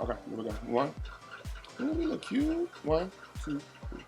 Okay, here we go. One. Ooh, we look cute. 1, 2, 3.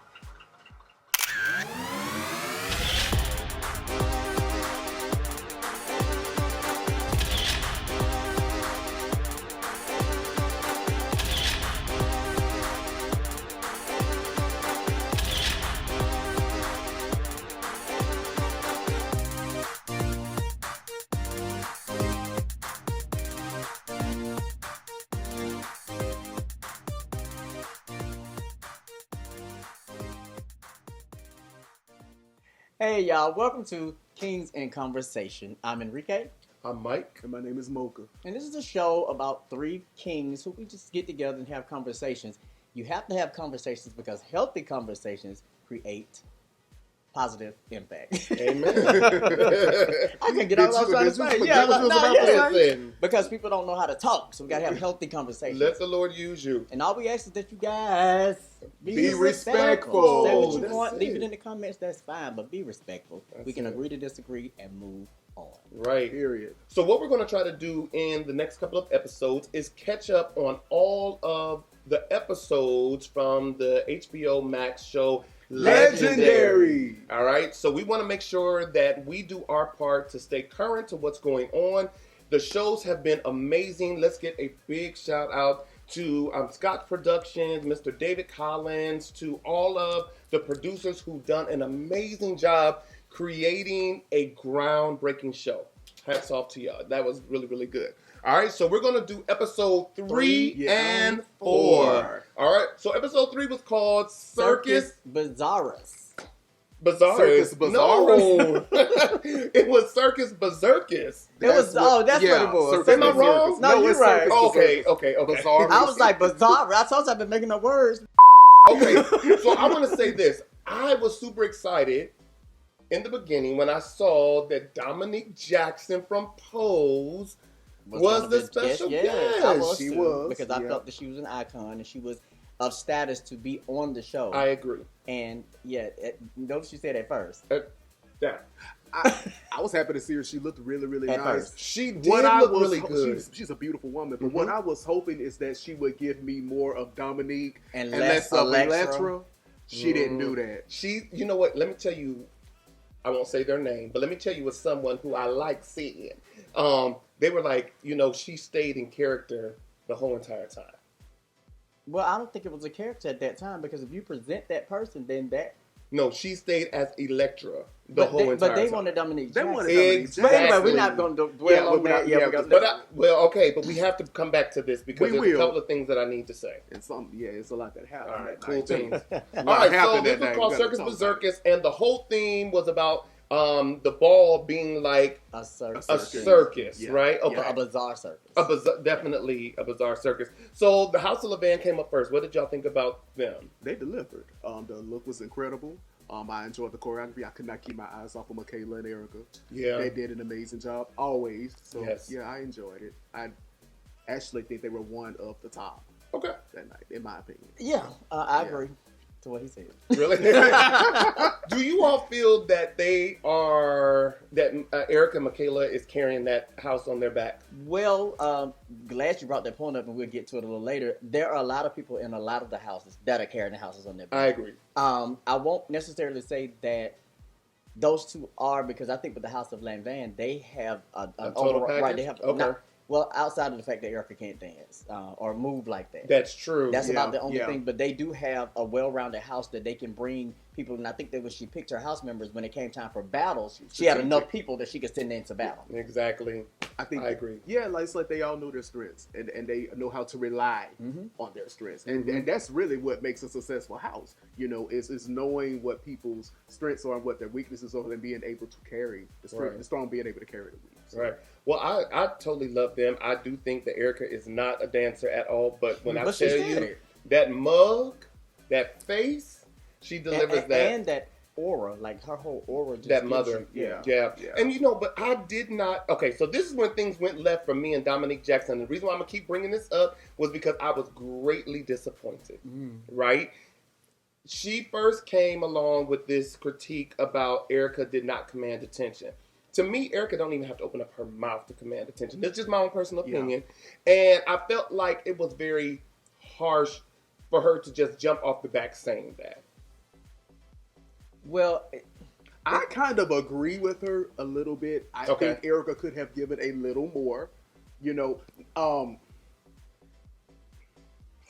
Hey y'all, welcome to Kingz and Konversation. I'm Enrique, I'm Mike. And my name is Mocha. and this is a show about three kings who we just get together and have conversations. You have to have conversations because healthy conversations create positive impact. Amen. I can get all I was trying to say. Yeah, because people don't know how to talk, so we gotta have healthy conversations. Let the Lord use you. And all we ask is that you guys Be respectful. Say what you That's want, it. leave it in the comments, that's fine, but be respectful. That's we can it. agree to disagree and move on. Right. Period. So what we're going to try to do in the next couple of episodes is catch up on all of the episodes from the HBOmax show Legendary. All right. So we want to make sure that we do our part to stay current to what's going on. The shows have been amazing. Let's get a big shout out to Scott Productions, Mr. David Collins, to all of the producers who've done an amazing job creating a groundbreaking show. Hats off to y'all. That was really, really good. All right, so we're going to do episode 3 and 4. All right, so episode 3 was called Circus Bizarrus. Bizarre. Circus No, it was Circus Berserkus. That's what it was. Am I wrong? No, you're it's right. Circus Okay. Bizarre. I was like, bizarre. I told you I've been making up words. Okay, so I want to say this. I was super excited in the beginning when I saw that Dominique Jackson from Pose was the special guest. I was She too, was, because I yeah. felt that she was an icon and she was of status to be on the show. I agree. And notice she said at first. Yeah, I was happy to see her. She looked really, really At nice. first. she did What I look was, really good. She's a beautiful woman. But what I was hoping is that she would give me more of Dominique And and less less of Electra. Electra. She didn't do that. She, you know what? Let me tell you. I won't say their name, but let me tell you what someone who I like seeing. They were like, she stayed in character the whole entire time. Well, I don't think it was a character at that time because if you present that person, then that. No, she stayed as Electra the whole entire But they time. wanted Dominique They Jackson. wanted Dominique Exactly. But anyway, Jackson. we're not going to dwell on that. But we have to come back to this because We there's a will. couple of things that I need to say. And it's a lot that happened. All right, that cool night, too. things. All What right, so happened this that was night? called We gotta Circus talk about Berserkus, and the whole theme was about the ball being like A circus. a circus, Yeah. right? A bizarre circus. Definitely a bizarre circus. So the House of Levan came up first. What did y'all think about them? They delivered. The look was incredible. I enjoyed the choreography. I could not keep my eyes off of Michaela and Erica. Yeah. They did an amazing job, always. So, Yes. yeah, I enjoyed it. I actually think they were one of the top Okay. that night, in my opinion. Yeah, I Yeah. agree to what he said. Really? Do you all feel that Erica and Michaela is carrying that house on their back? Well, glad you brought that point up, and we'll get to it a little later. There are a lot of people in a lot of the houses that are carrying the houses on their back. I agree. I won't necessarily say that those two are, because I think with the House of Lanvan, they have an total overall, right. package? They have Okay. well, outside of the fact that Erica can't dance or move like that. That's true. That's Yeah, about the only yeah. thing. But they do have a well-rounded house that they can bring people. And I think that when she picked her house members, when it came time for battles, she had enough people that she could send into battle. Exactly. I think I agree. Yeah, like it's like they all know their strengths and they know how to rely on their strengths, and that's really what makes a successful house. Is knowing what people's strengths are and what their weaknesses are, and being able to carry the strength, Right. the strong being able to carry the weak. So, Right. Well, I totally love them. I do think that Erica is not a dancer at all, but when I But she tell said you it. that mug, that face, she delivers that. And that aura, like her whole aura. Just That gives mother. you, Yeah. Yeah. And but I did not. Okay, so this is when things went left for me and Dominique Jackson. The reason why I'm going to keep bringing this up was because I was greatly disappointed. Right? She first came along with this critique about Erica did not command attention. to me, Erica don't even have to open up her mouth to command attention. It's just my own personal opinion. And I felt like it was very harsh for her to just jump off the back saying that. Well, I kind of agree with her a little bit. I think Erica could have given a little more. You know,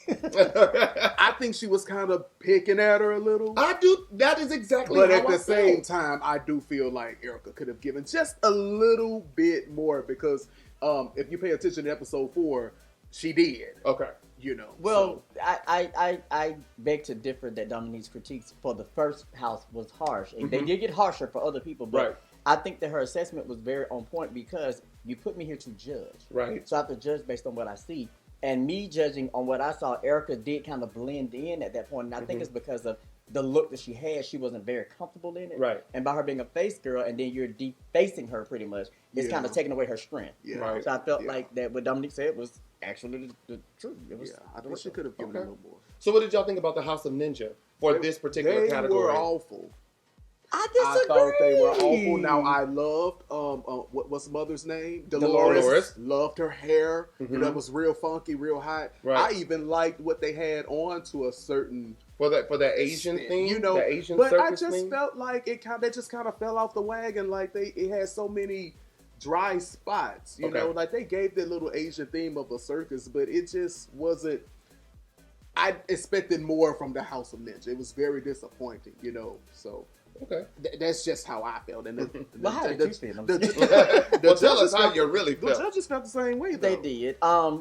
I think she was kind of picking at her a little. I do. That is exactly. But how at the I same felt. time, I do feel like Erica could have given just a little bit more because if you pay attention to episode 4, she did. Okay. You know. well, I beg to differ that Dominique's critiques for the first house was harsh. And they did get harsher for other people, but Right. I think that her assessment was very on point because you put me here to judge. Right. So I have to judge based on what I see. And me judging on what I saw, Erica did kind of blend in at that point. And I think it's because of the look that she had. She wasn't very comfortable in it. Right. And by her being a face girl and then you're defacing her pretty much, it's kind of taking away her strength. Yeah. Right. So I felt like that what Dominique said was actually the truth. It was I think she could have given a little more. So what did y'all think about the House of Ninja for this particular They category? were awful. I I disagree. thought they were awful. Now I loved what's mother's name? Dolores. Loved her hair. That was real funky, real hot. Right. I even liked what they had on to a certain for that Asian theme, you know. the Asian but I circus just theme? felt like it just kind of fell off the wagon. Like it had so many dry spots. You know, like they gave the little Asian theme of a circus, but it just wasn't. I expected more from the House of Ninja. It was very disappointing. You know, so. Okay. That's just how I felt. And Well, how did you feel? Well, tell us how you really the felt. judges felt the same way. They Though. did.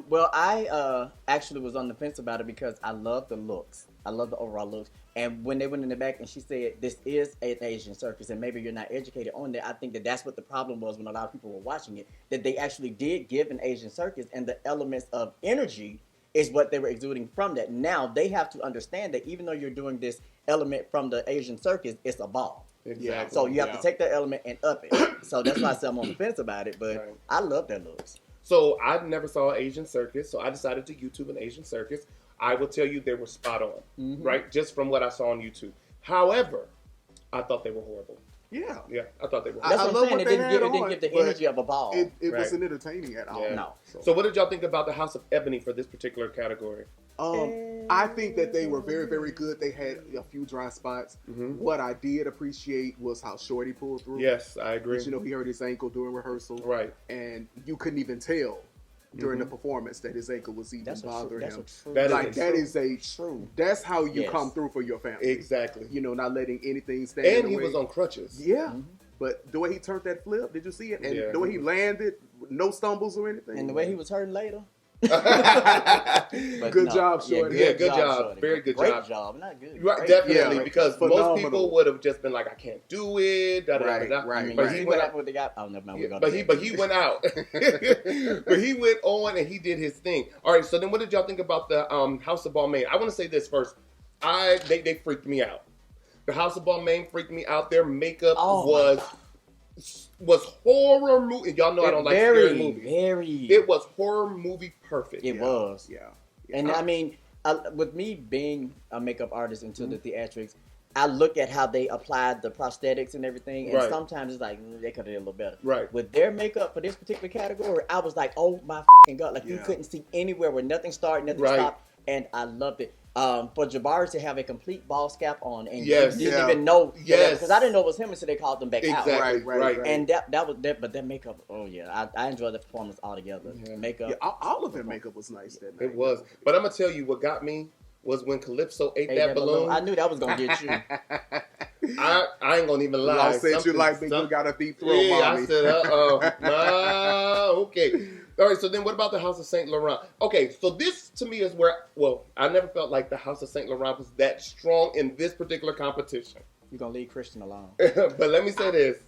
Well, I actually was on the fence about it because I love the looks. I love the overall looks. And when they went in the back and she said, this is an Asian circus and maybe you're not educated on that, I think that that's what the problem was when a lot of people were watching it, that they actually did give an Asian circus and the elements of energy is what they were exuding from that. Now they have to understand that even though you're doing this element from the Asian circus, it's a ball. Exactly. So you have to take that element and up it. So that's why I said I'm on the fence about it, but I love their looks. So I never saw an Asian circus, so I decided to YouTube an Asian circus. I will tell you they were spot on, right? Just from what I saw on YouTube. However, I thought they were horrible. Yeah. Yeah, I thought they were That's horrible. what I'm saying. It didn't give the energy of a ball. It wasn't entertaining at all. Yeah. No. So what did y'all think about the House of Ebony for this particular category? I think that they were very, very good. They had a few dry spots. What I did appreciate was how Shorty pulled through. Yes, I agree. Because, you know, he hurt his ankle during rehearsal. Right. And you couldn't even tell during the performance that his ankle was even bothering him. That is true. That's how you come through for your family. Exactly. You know, not letting anything stand in the way. And he was on crutches. Yeah. But the way he turned that flip, did you see it? And the way he landed, no stumbles or anything. And the way he was hurting later. Good job, Shorty. Yeah, good job. Very good Great job. job. Not good. Right, Great. definitely, Yeah, because phenomenal. most people would have just been like, I can't do it. Da, da, da, da. Right, I mean, But you he see went what out. happened with the guy? Oh, never mind. Yeah, but he went out. But he went on and he did his thing. All right, so then what did y'all think about the House of Balmain? I want to say this first. They freaked me out. The House of Balmain freaked me out. Their makeup was horror movie. Y'all know I don't like scary movies. It was horror movie perfect. It was. Yeah. And I mean, with me being a makeup artist into the theatrics, I look at how they applied the prosthetics and everything, and sometimes it's like they could have done a little better. Right. With their makeup for this particular category, I was like, oh my God, like you couldn't see anywhere where nothing started, nothing stopped, and I loved it. For Jabari to have a complete ball scalp on and you didn't even know, because I didn't know it was him until they called them back out. Right. And that was that, but that makeup, I enjoyed the performance altogether. Makeup, all of their makup was nice that night. It was. But I'm gonna tell you what got me was when Calypso ate that balloon. I knew that was gonna get you. I ain't gonna even lie. Y'all said you like me, you got a deep throat, mommy. I said, okay. All right, so then what about the House of St. Laurent? Okay, so this to me is where, I never felt like the House of St. Laurent was that strong in this particular competition. You're gonna leave Christian alone. But let me say this.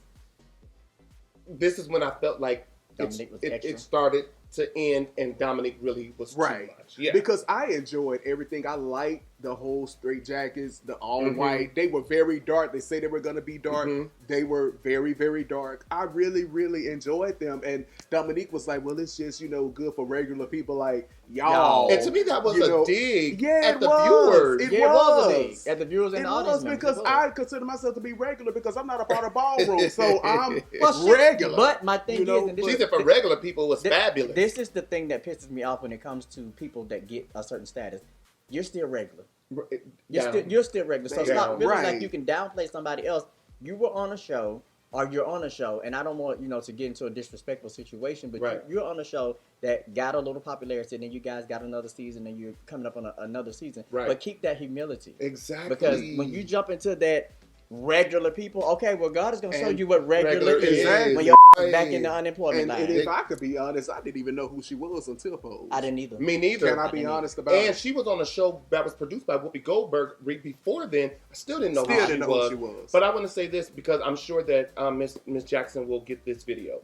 This is when I felt like Dominique was it extra. started to end, and Dominique really was too Right. much. Yeah. Because I enjoyed everything. I liked the whole straight jackets, the all white. They were very dark. They say they were going to be dark. They were very, very dark. I really, really enjoyed them. And Dominique was like, well, it's just, good for regular people like y'all. And to me, that was a dig at the was. viewers. It was a dig at the viewers and it the audience was because members. I consider myself to be regular because I'm not a part of ballroom. So I'm Well, regular. But my thing is, and this She is said for regular people, it was fabulous. This is the thing that pisses me off when it comes to people that get a certain status. You're still regular. You're still regular. So stop feeling like you can downplay somebody else. You were on a show, or you're on a show, and I don't want to get into a disrespectful situation, but you're on a show that got a little popularity, and then you guys got another season, and you're coming up on another season. Right. But keep that humility. Exactly. Because when you jump into that regular people, okay, well, God is going to show you what regular is Exactly. when you're back in the unemployment line. And if I could be honest, I didn't even know who she was until Pose. I didn't either. Me neither. Can I be honest about And it? she was on a show that was produced by Whoopi Goldberg. Before then, I still didn't know Still who didn't she know who was. she was. But I want to say this because I'm sure that Miss Jackson will get this video.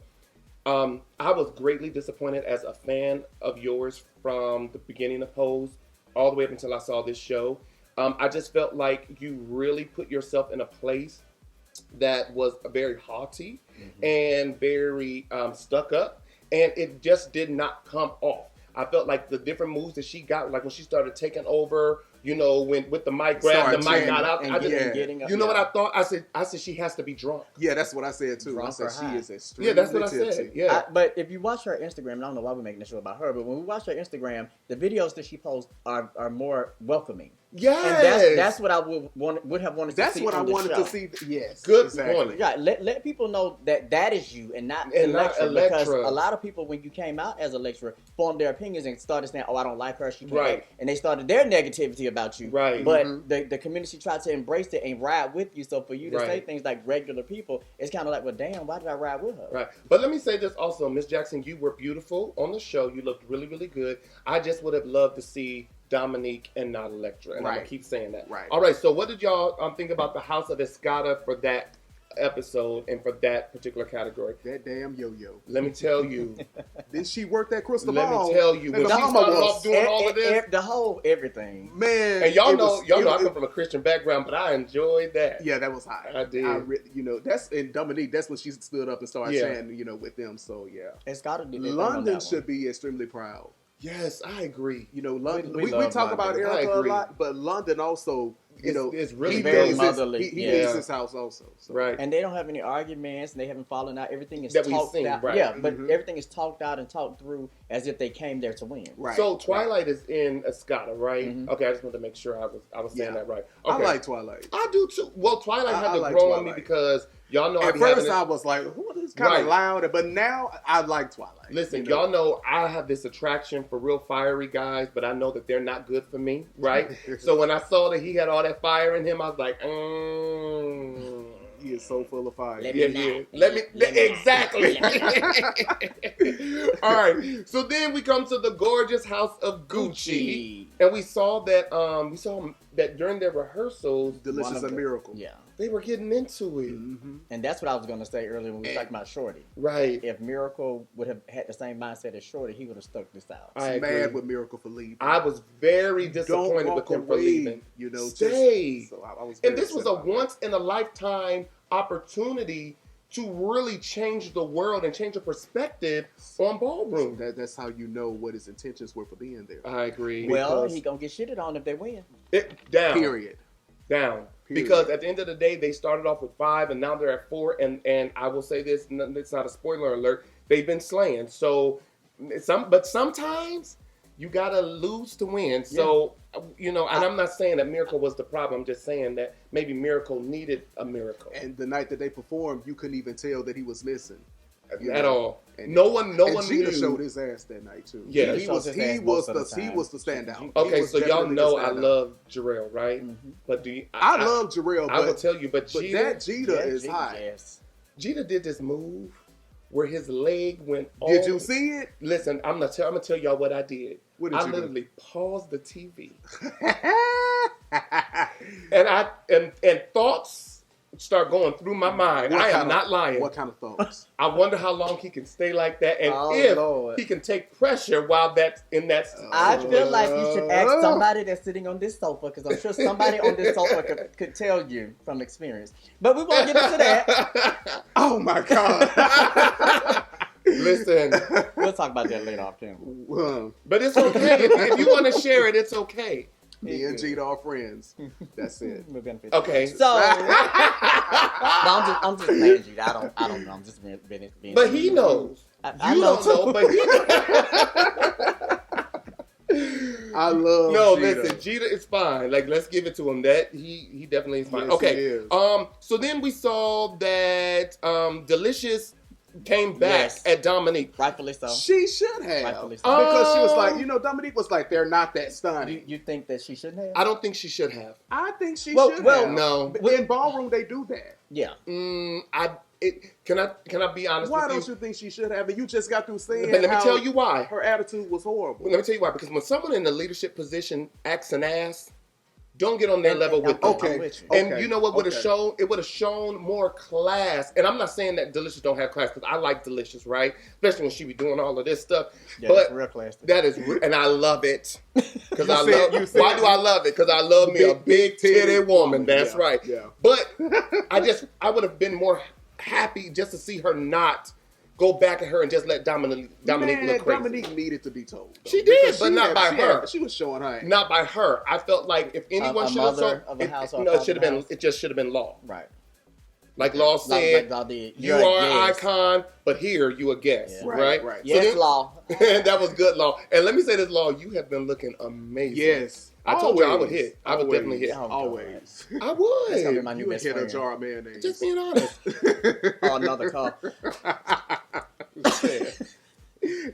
I was greatly disappointed as a fan of yours from the beginning of Pose all the way up until I saw this show. I just felt like you really put yourself in a place that was very haughty and very stuck up, and it just did not come off. I felt like the different moves that she got, like when she started taking over, when with the mic, grabbed the mic, got out. You know what I thought? I said she has to be drunk. Yeah, that's what I said too. Drunk I said or she high. is extremely Yeah, that's what I tipsy. said. Yeah. But if you watch her Instagram, and I don't know why we're making this show about her, but when we watch her Instagram, the videos that she posts are more welcoming. Yes. And that's what I would have wanted to That's see. what I on the wanted show. to see. Yes. Good exactly. point. Yeah, let people know that is you and not And not Electra, because Electra. a lot of people, when you came out as Electra, formed their opinions and started saying, "Oh, I don't like her, she can't," Right. and they started their negativity about you. Right. But the community tried to embrace it and ride with you. So for you to say Right. things like regular people, it's kind of like, well, damn, why did I ride with her? Right. But let me say this also, Miss Jackson, you were beautiful on the show. You looked really, really good. I just would have loved to see Dominique and not Electra. And I'm going Right. to keep saying that. Right. All right. So what did y'all think about the House of Escada for that episode and for that particular category? That damn yo-yo. Let me tell you. Did she work that crystal Let ball? me tell you. When And she the started mama off doing all of this. The whole everything. Man. And y'all it know, was- I come from a Christian background, but I enjoyed that. Yeah, that was hot. I did. That's in Dominique. That's when she stood up and started Yeah. chanting, with them. So yeah, It's got to do that London one. should be extremely proud. Yes, I agree. London. We We love talk about London. I Erica a agree. lot, but London also, It's really he very leaves motherly. He Yeah. leaves his house also. So. Right. And they don't have any arguments, and they haven't fallen out. Everything is That we've talked seen, out. right. Yeah, but Mhm. everything is talked out and talked through as if they came there to win. Right. So Twilight is in Escada, right? Mhm. Okay, I just wanted to make sure I was saying Yeah. that right. Okay. I like Twilight. I do too. Well, Twilight I had to like grow on me Twilight. because y'all know I At be first, having I this, was like, "Who is kind of Right. loud?" But now I like Twilight. Listen, y'all know I have this attraction for real fiery guys, but I know that they're not good for me, right? So when I saw that he had all that fire in him, I was like, He is so full of fire. Let Yeah, me yeah. not. Let me Let me- exactly. All right. So then we come to the gorgeous house of Gucci, and we saw that during their rehearsals, Delicious and Miracle. Yeah. they were getting into it. Mm-hmm. And that's what I was going to say earlier when we were talking about Shorty. Right. If Miracle would have had the same mindset as Shorty, he would have stuck this out. I agree. Mad with Miracle for leaving. I was very Don't disappointed walk with him for away, leaving. Stay. So I was And very this was a upset about that. once in a lifetime opportunity to really change the world and change the perspective on ballroom. That's how you know what his intentions were for being there. I agree. Well, because- he going to get shitted on if they win. Down. Period. Down. Period. Because at the end of the day, they started off with 5 and now they're at 4. And I will say this, it's not a spoiler alert, they've been slaying. So, but sometimes you got to lose to win. So, and I'm not saying that Miracle was the problem. I'm just saying that maybe Miracle needed a miracle. And the night that they performed, you couldn't even tell that he was missing. At all. And No one Gina knew. showed his ass that night too. Yeah. he was Shows his he ass was most of the the he time. was the standout. Okay, He was so y'all definitely the know I standout. love Jarrell, right? Mhm. But do you? I love Jarrell, I will but, tell you, but but Gina, that Gina Yeah, is Gina, hot. yes. Gina did this move where his leg went. Did you see it? Listen, I'm gonna tell y'all what I did. What did I you do? literally paused the TV and thoughts start going through my mind. I am not lying. What kind of thoughts? I wonder how long he can stay like that, and Lord. he can take pressure while that's in that. I feel like you should ask somebody that's sitting on this sofa, because I'm sure somebody on this sofa could tell you from experience. But we won't get into that. Oh my God. Listen, We'll talk about that later off camera. but it's okay if you want to share it. It's okay. Me and Gita are friends. That's it. Okay. So, no, I'm just playing you. I don't know. I'm just being But he knows. I You know don't know, but he I love No, Gita. listen, Gita is fine. Like, let's give it to him. That he definitely is fine. Yes, Okay. he is. So then we saw that Delicious came back Yes. at Dominique. Rightfully so. She should have. Rightfully so. Because she was like, Dominique was like, they're not that stunning. You think that she shouldn't have? I don't think she should have. I think she Well, should well, have. No. But in ballroom, they do that. Yeah. Can I be honest Why with don't you think she should have? And you just got through saying But let me how tell you why. her attitude was horrible. Let me tell you why. Because when someone in a leadership position acts an ass, don't get on their level with them. Okay. I'm with you. And Okay. you know what would have Okay. shown? It would have shown more class. And I'm not saying that Delicious don't have class, because I like Delicious, right? Especially when she be doing all of this stuff. Yeah, but that's real class. that is, and I love it. Because You I said- love. you said- Why do I love it? Because I love me a big titty woman. That's Yeah, right. yeah. But I would have been more happy just to see her not go back at her and just let Dominique look crazy. Dominique needed to be told. though, She did, because but not by her. She was showing her. Not by her. I felt like if anyone A should have mother told, of a house or a no, it should have father been. of a house. It just should have been Law. Right. Like Law said, Law did. you You're a are an guest. icon, but here you a guest, Yeah. right? Right. Yes, So then- Law. that was good, Law. And let me say this, Law, you have been looking amazing. Yes. I told you I would Always. hit. I would definitely hit. Oh, God. Always. I That's gonna be would. my new You would best hit a friend. jar of mayonnaise. Just being honest. Oh, another cup.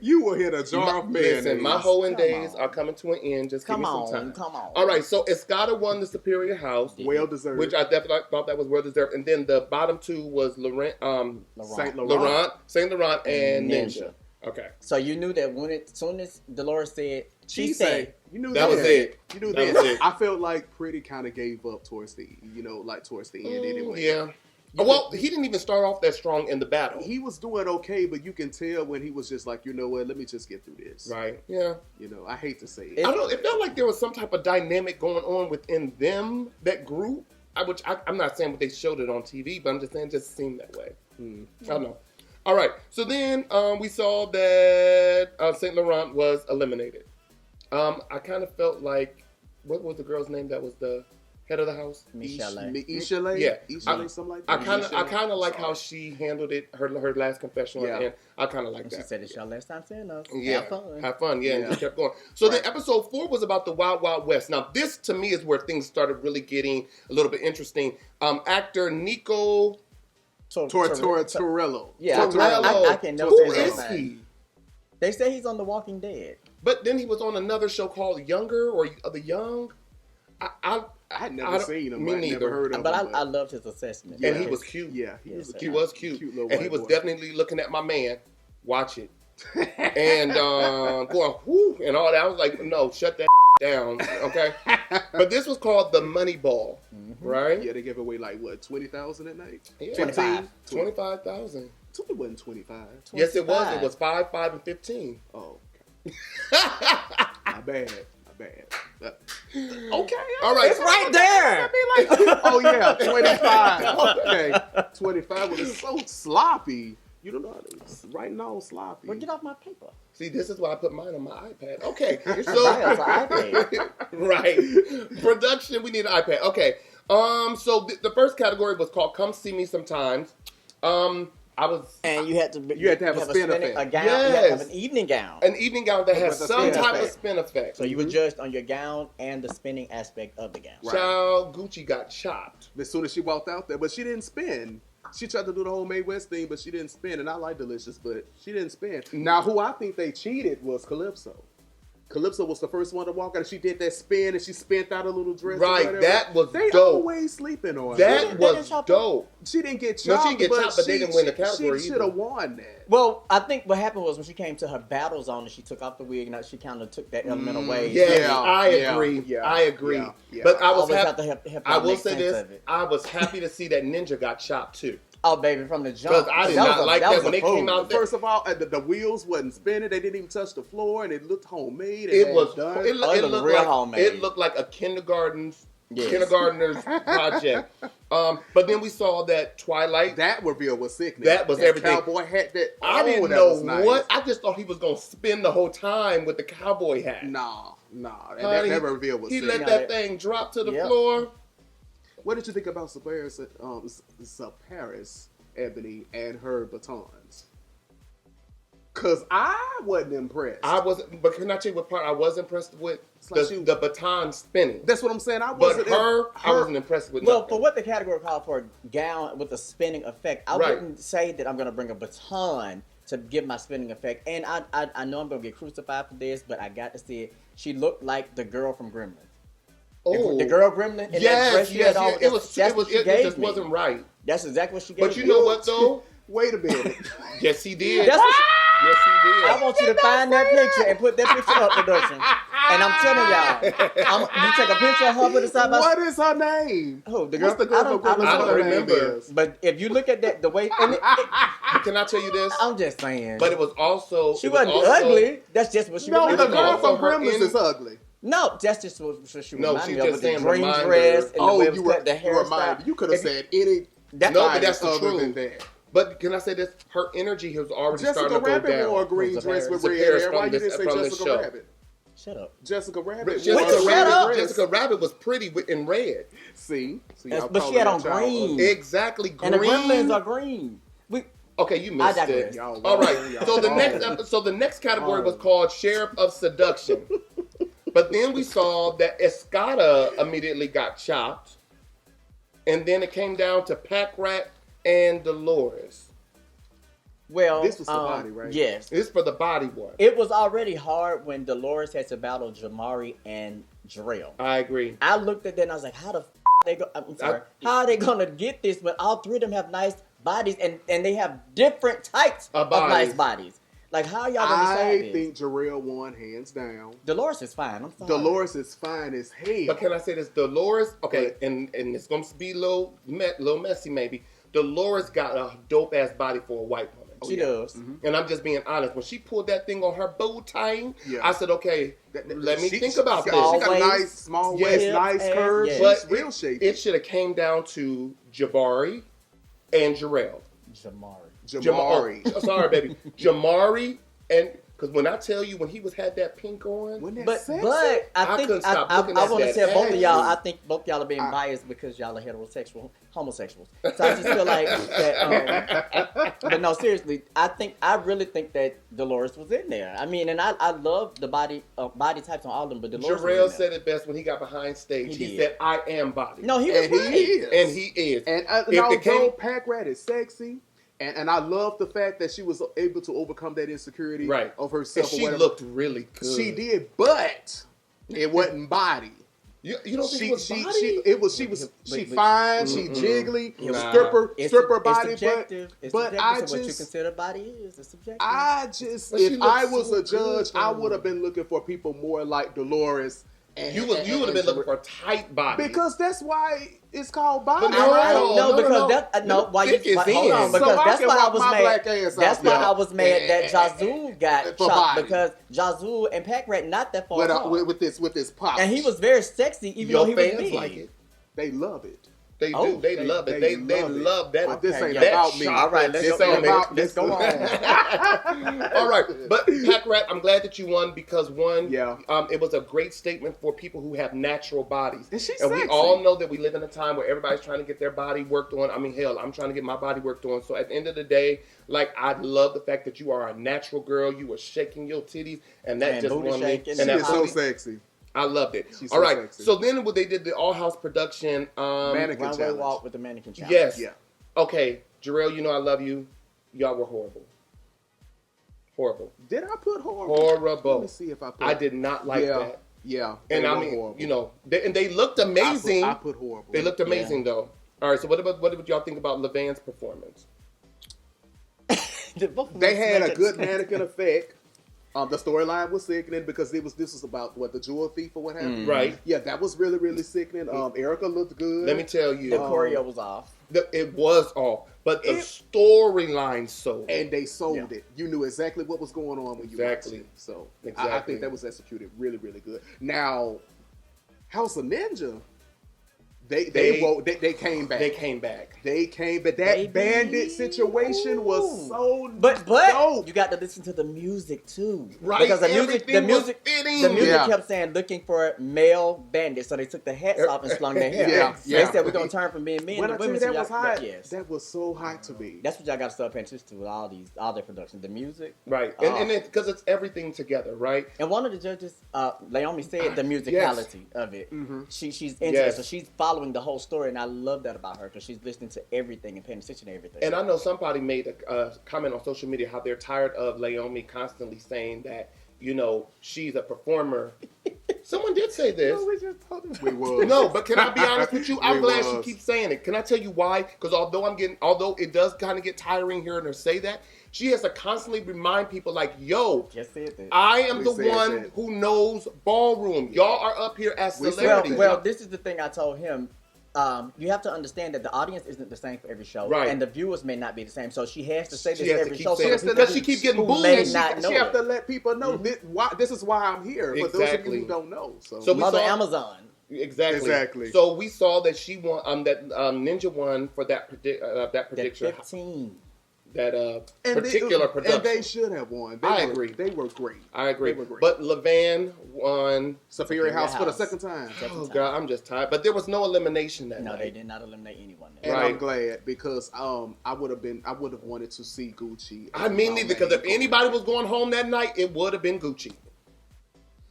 You will hit a jar of mayonnaise. Listen, my hoeing Come days on. are coming to an end. Just give Come me some on, time. come on. All right, so Escada won the Superior House, Well deserved. which I definitely thought that was well deserved. And then the bottom two was Saint Laurent, Saint Laurent, and Ninja. Okay, So you knew that when soon as Dolores said, she say said, you knew that was it. You knew That that. was it. I felt like Pretty kind of gave up towards the end anyway. Yeah. Well, he didn't even start off that strong in the battle. He was doing okay, but you can tell when he was just like, you know what, let me just get through this. Right. Yeah. I hate to say it. It felt like there was some type of dynamic going on within them, that group. I'm not saying what they showed it on TV, but I'm just saying it just seemed that way. I don't know. All right. So then we saw that Saint Laurent was eliminated. I kind of felt like, what was the girl's name that was the head of the house? Michelle. Ishale? Yeah. Ishale, something like I that. kind of like how she handled it. Her last confessional at the end. I kind of like She that. said it's your last time seeing us. Yeah, Have fun. Yeah, and just kept going. So then episode 4 was about the Wild Wild West. Now this to me is where things started really getting a little bit interesting. Actor Nico Torello. Yeah, Torello. I can never Who say his is name. he? They say he's on The Walking Dead. But then he was on another show called Younger or The Young. I had never seen him. Me I neither. never heard of But him. I loved his assessment. And he was cute. Yeah, He was cute. Cute little And he white was boy. definitely looking at my man. Watch it. And going, whoo, and all that. I was like, no, shut that down. Okay. But this was called the Money Ball, right? Yeah, they gave away like what, 20,000 at night? Yeah. 25. 25,000. It wasn't 25. Yes, it was. 25. It was 5, 5, and 15. Oh, okay. My bad. Okay. All right. It's right there. Oh yeah, 25. Okay, 25 was so sloppy. You don't know how to writing all sloppy. Well, get off my paper. See, this is why I put mine on my iPad. Okay. Right, So, it's an iPad. right. Production, we need an iPad. Okay. So the first category was called Come See Me Sometimes. And you had to have a spin effect. a gown. Yes. You had to have an evening gown. An evening gown that has With a some spin type of effect. spin effect. So you were judged on your gown and the spinning aspect of the gown. Right. Child, Gucci got chopped. As soon as she walked out there, but she didn't spin. She tried to do the whole Mae West thing, but she didn't spin. And I like Delicious, but she didn't spin. Now, who I think they cheated was Calypso. Calypso was the first one to walk out, and she did that spin, and she spent out a little dress. Right, that was they dope. always sleeping on That her. was dope. She didn't get chopped. No, she didn't get chopped, but they didn't win the category She should have won that. Well, I think what happened was when she came to her battle zone and she took off the wig and she kind of took that element away. Yeah, I agree. I agree. But I was happy. I will say this: I was happy to see that Ninja got chopped too. Oh, baby, from the jump. Because I did not like that when they came out there. First of all, the wheels wasn't spinning. They didn't even touch the floor, and it looked homemade. It was done. It looked real like homemade. It looked like a kindergartner's project. But then we saw that Twilight. That reveal was sickening. That was everything. Cowboy hat. I didn't know what. I just thought he was gonna spin the whole time with the cowboy hat. Nah. That reveal was. He sick. let that thing drop to the floor. What did you think about Paris, Ebony, and her batons? Cause I wasn't impressed. I wasn't, but can I tell you what part I was impressed with? The baton spinning. That's what I'm saying. I wasn't impressed with. Well, nothing. for what the category called for, a gown with a spinning effect, I wouldn't say that I'm going to bring a baton to give my spinning effect. And I know I'm going to get crucified for this, but I got to see it. She looked like the girl from Gremlins. Oh, the girl Gremlin. And that dress she had on, it just wasn't right. That's exactly what she gave me. But you know what though? Wait a minute. Yes, he did. Yes, he did. I want you to find that picture and put that picture up, production. And I'm telling y'all, you take a picture of her with the side by side. What is her name? Who? The girl? What's the girl I don't remember. But if you look at that, the way. Can I tell you this? I'm just saying. But it was also. She wasn't ugly. That's just what she was. No, the girl from Gremlins is ugly. No, that's just what she reminded me of. Just The green dress and the way it was cut, the hairstyle. You could have said any. No, but that's the truth. But can I say this? Her energy has already started to go down. Jessica Rabbit wore a green dress with red hair. Why you didn't say Jessica Rabbit? Shut up. Jessica Rabbit. Jessica Rabbit was pretty in red. See, but she had on green. Exactly, green. And the gremlins are green. Okay, you missed it. All right. So the next category was called Sheriff of Seduction. But then we saw that Escada immediately got chopped. And then it came down to Pack Rat and Dolores. Well, this was the body, right? Yes. This is for the body one. It was already hard when Dolores had to battle Jamari and Jarrell. I agree. I looked at that and I was like, how are they going to get this when all three of them have nice bodies and they have different types of nice bodies? Like, how y'all gonna decide this? I think Jarrell won hands down. Dolores is fine. I'm sorry. Dolores is fine as hell. But can I say this? Dolores, okay, and it's gonna be a little messy maybe. Dolores got a dope ass body for a white woman. She does. Mm-hmm. And I'm just being honest. When she pulled that thing on her bow tie, I said, okay, let me think about this. She got a nice small waist, nice curves. But real shape. It should have came down to Jabari and Jarrell. Jamari. Oh, sorry, baby. Jamari, and because when I tell you when he had that pink on, but I think I want to tell both of y'all. I think both y'all are being biased because y'all are homosexuals. So I just feel like that. But no, seriously, I really think that Dolores was in there. I mean, and I love the body types on all of them, but Dolores. Jarrell said it best when he got behind stage. He said, "I am body." No, he was right. He is. And although Pack Rat is sexy. And I love the fact that she was able to overcome that insecurity of herself. And she looked really good. She did, but it wasn't body. You don't think it was body? She fine, she jiggly, stripper body, but I just what you consider body is. It's subjective. If I was a judge, I would have been looking for people more like Dolores. You would have been looking for a tight body because that's why it's called body. Hold on, because that's why I was mad. That's why I was mad that Yazoo got chopped because Yazoo and Pack Rat not that far apart with this pop, and he was very sexy even though he was big. Like it. They love it. They do. They love it. They love that. But this ain't about me. All right, let's go on. All right, but Pack Rat, I'm glad that you won because it was a great statement for people who have natural bodies. And we all know that we live in a time where everybody's trying to get their body worked on. I mean, hell, I'm trying to get my body worked on. So at the end of the day, like, I love the fact that you are a natural girl. You were shaking your titties, and that just won me. She is so sexy. I loved it. All right. Sexy. So then when they did the all-house production. Mannequin challenge. Walk with the mannequin challenge. Yes. Yeah. Okay. Jarrell, you know I love you. Y'all were horrible. Horrible. Did I put horrible? Horrible. Let me see if I put. I did not like that. Yeah. And I mean, horrible. you know, they looked amazing. I put horrible. They looked amazing though. All right. So what did y'all think about Levan's performance? They had a good mannequin effect. The storyline was sickening because this was about the jewel thief or what have you. Right. Yeah, that was really, really sickening. Erica looked good. Let me tell you, The choreo was off. It was off, but the storyline sold. And they sold it. You knew exactly what was going on when you watched it. So I think that was executed really, really good. Now, House of Ninja, they came back. They came back. That bandit situation was so But dope. you got to listen to the music too, Right, Because the everything music was fitting. kept saying looking for male bandits, so they took the hats off and slung their hair. They said we're gonna turn from being men When to I tell women. you So that was y'all- hot, yes, that was so hot to me. that's what y'all got to start paying attention to with all their productions, the music. Right, and because it's everything together, right? And one of the judges, Naomi, said the musicality of it. She's into it, so she's following the whole story, and I love that about her because she's listening to everything and paying attention to everything. And I know somebody made a comment on social media how they're tired of Naomi constantly saying that, you know, she's a performer. Someone did say this. No, we just talking. We was. No, but can I be honest with you? I'm We glad she was. keeps saying it. Can I tell you why? Because although it does kind of get tiring hearing her say that, she has to constantly remind people like, yo, Just said that. I am We the said one that. who knows ballroom. Y'all are up here as We said celebrities. Well, this is the thing I told him. You have to understand that the audience isn't the same for every show, Right. and the viewers may not be the same. So she has to say She this has to every keep show, saying so it. people Because she keeps getting who booed may and not know She have it. to let people know this is why I'm here. For those of you Exactly. who don't know, so So we Mother saw- Amazon. Exactly. So we saw that she won. That Ninja won for that That particular 15. particular production. And they should have won. I agree. They were great. I agree. They were great. But Levan won. Superior House for the second time. Oh God, I'm just tired. But there was no elimination that No, night. they did not eliminate anyone. And Right. I'm glad because I would have wanted to see Gucci. I mean, because if anybody was going home that night, it would have been Gucci.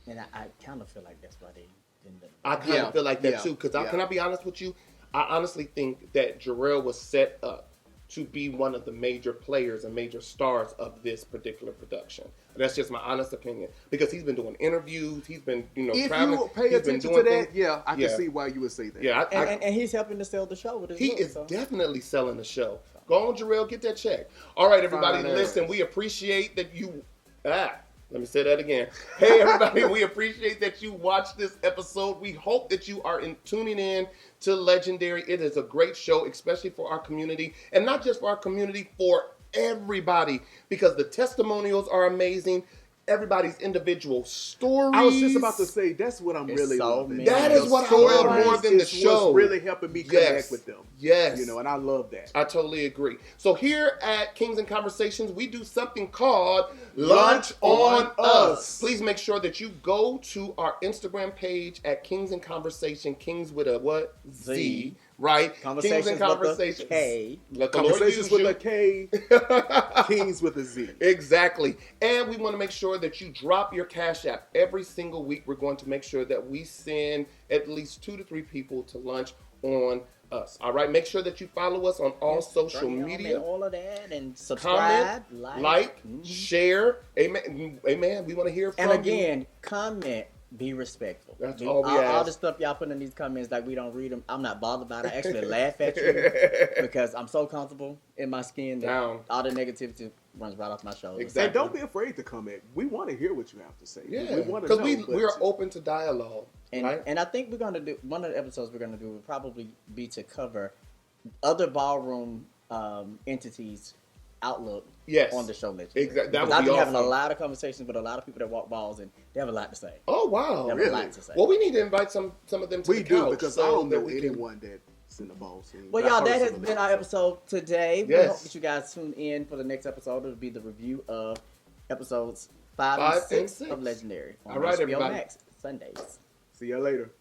And I kind of feel like that's why they didn't. I kind of feel like that too. Because can I be honest with you? I honestly think that Jarrell was set up to be one of the major players and major stars of this particular production. That's just my honest opinion. Because he's been doing interviews, he's been, If traveling. you pay he's been attention to doing that, things. I can see why you would say that. Yeah, And he's helping to sell the show with his he look, is so. definitely selling the show. Go on, Jarrell, get that check. All right, everybody, Fine listen, ass. we appreciate that you... let me say that again. Hey, everybody, we appreciate that you watched this episode. We hope that you are tuning in to Legendary. It is a great show, especially for our community. And not just for our community, for everybody. Because the testimonials are amazing. Everybody's individual stories. I was just about to say that's what I'm It's really so loving. many. That is The what I love storylines more than the is show. what's really helping me connect with them. Yes. And I love that. I totally agree. So here at Kingz and Conversations, we do something called Lunch on Us. Please make sure that you go to our Instagram page at Kingz and Conversation. Kingz with a what? Z. Right? Conversations Kingz and with a Conversations. K. Let the Lord Conversations use with you. a K, Kings with a Z. Exactly. And we want to make sure that you drop your Cash App. Every single week, we're going to make sure that we send at least 2 to 3 people to lunch on us. All right? Make sure that you follow us on all social media. And all of that, and subscribe, Like, share. Amen. Amen. We want to hear from And you. again, comment. Be respectful. That's all we ask. All the stuff y'all put in these comments, like we don't read them. I'm not bothered by it. I actually laugh at you because I'm so comfortable in my skin that Down. all the negativity runs right off my shoulders. Exactly. And don't be afraid to comment. We want to hear what you have to say. Yeah. We want to Because know. we are open to dialogue. And right? and I think we're gonna do one of the episodes we're gonna do will probably be to cover other ballroom entities' outlook Yes. on the show. Legend. Exactly. That Because would I've be been having a awesome. lot of conversations with a lot of people that walk balls, and they have a lot to say. Oh, wow. They have really? a lot to say. Well, we need to invite some of them to We the do couch because so I don't that know we can- anyone that's in the ball scene. Well, y'all, that has been our episode today. We Yes. hope that you guys tune in for the next episode. It'll be the review of episodes 5 5 and and 6 6. of Legendary on All right, HBO everybody. Max Sundays. See you later.